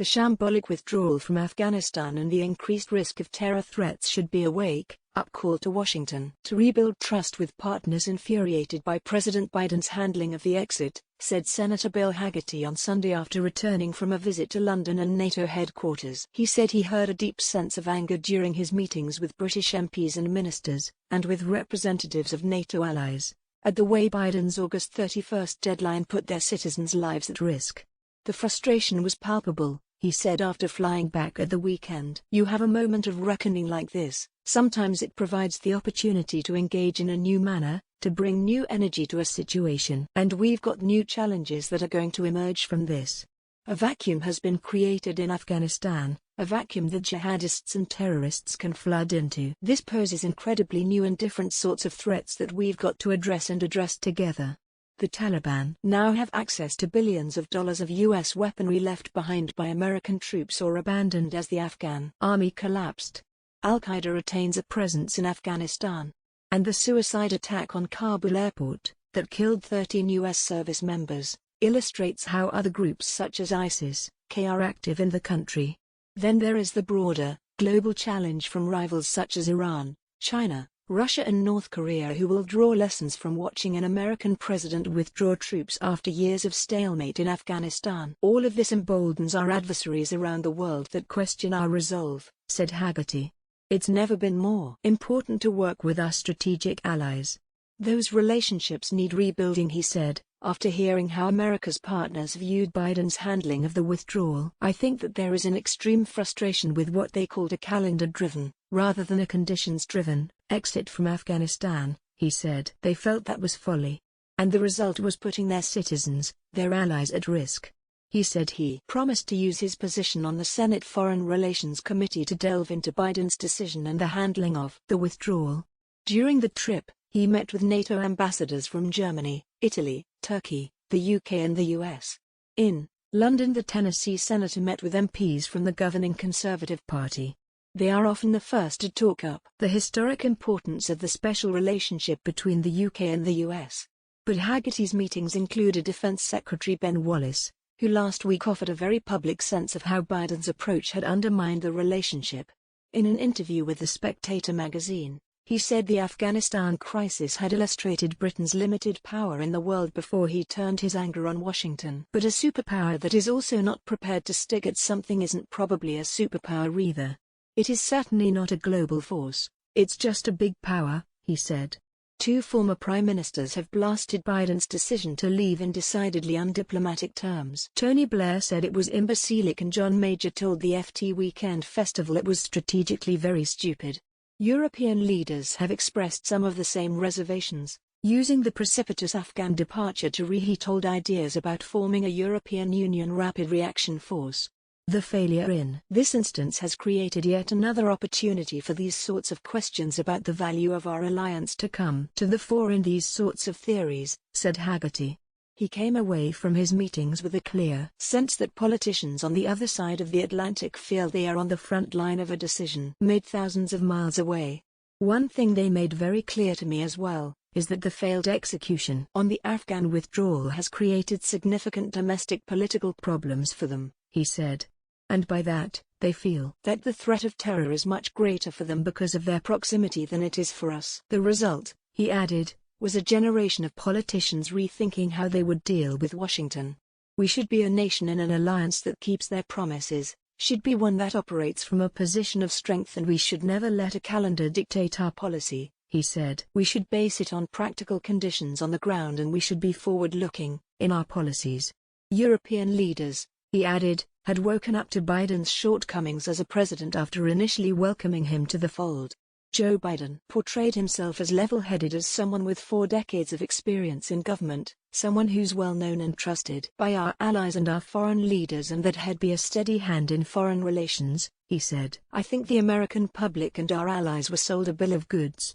The shambolic withdrawal from Afghanistan and the increased risk of terror threats should be a wake-up call to Washington to rebuild trust with partners infuriated by President Biden's handling of the exit, said Senator Bill Hagerty on Sunday after returning from a visit to London and NATO headquarters. He said he heard a deep sense of anger during his meetings with British MPs and ministers, and with representatives of NATO allies, at the way Biden's August 31 deadline put their citizens' lives at risk. The frustration was palpable, he said after flying back at the weekend. You have a moment of reckoning like this, sometimes it provides the opportunity to engage in a new manner, to bring new energy to a situation. And we've got new challenges that are going to emerge from this. A vacuum has been created in Afghanistan, a vacuum that jihadists and terrorists can flood into. This poses incredibly new and different sorts of threats that we've got to address and address together. The Taliban now have access to billions of dollars of U.S. weaponry left behind by American troops or abandoned as the Afghan army collapsed. Al-Qaeda retains a presence in Afghanistan. And the suicide attack on Kabul airport, that killed 13 U.S. service members, illustrates how other groups such as ISIS-K are active in the country. Then there is the broader, global challenge from rivals such as Iran, China, Russia and North Korea, who will draw lessons from watching an American president withdraw troops after years of stalemate in Afghanistan. All of this emboldens our adversaries around the world that question our resolve, said Hagerty. It's never been more important to work with our strategic allies. Those relationships need rebuilding, he said, after hearing how America's partners viewed Biden's handling of the withdrawal. I think that there is an extreme frustration with what they called a calendar-driven, rather than a conditions-driven, exit from Afghanistan, he said. They felt that was folly. And the result was putting their citizens, their allies at risk. He said he promised to use his position on the Senate Foreign Relations Committee to delve into Biden's decision and the handling of the withdrawal. During the trip, he met with NATO ambassadors from Germany, Italy, Turkey, the UK and the US. In London, the Tennessee senator met with MPs from the governing Conservative Party. They are often the first to talk up the historic importance of the special relationship between the UK and the US. But Hagerty's meetings included Defense Secretary Ben Wallace, who last week offered a very public sense of how Biden's approach had undermined the relationship. In an interview with The Spectator magazine, he said the Afghanistan crisis had illustrated Britain's limited power in the world before he turned his anger on Washington. But a superpower that is also not prepared to stick at something isn't probably a superpower either. It is certainly not a global force, it's just a big power, he said. Two former prime ministers have blasted Biden's decision to leave in decidedly undiplomatic terms. Tony Blair said it was imbecilic and John Major told the FT Weekend Festival it was strategically very stupid. European leaders have expressed some of the same reservations, using the precipitous Afghan departure to reheat old ideas about forming a European Union rapid reaction force. The failure in this instance has created yet another opportunity for these sorts of questions about the value of our alliance to come to the fore in these sorts of theories, said Hagerty. He came away from his meetings with a clear sense that politicians on the other side of the Atlantic feel they are on the front line of a decision made thousands of miles away. One thing they made very clear to me as well, is that the failed execution on the Afghan withdrawal has created significant domestic political problems for them, he said. And by that, they feel that the threat of terror is much greater for them because of their proximity than it is for us. The result, he added, was a generation of politicians rethinking how they would deal with Washington. We should be a nation in an alliance that keeps their promises, should be one that operates from a position of strength, and we should never let a calendar dictate our policy, he said. We should base it on practical conditions on the ground, and we should be forward-looking in our policies. European leaders, he added, had woken up to Biden's shortcomings as a president after initially welcoming him to the fold. Joe Biden portrayed himself as level-headed, as someone with 4 decades of experience in government, someone who's well-known and trusted by our allies and our foreign leaders, and that he'd be a steady hand in foreign relations, he said. I think the American public and our allies were sold a bill of goods.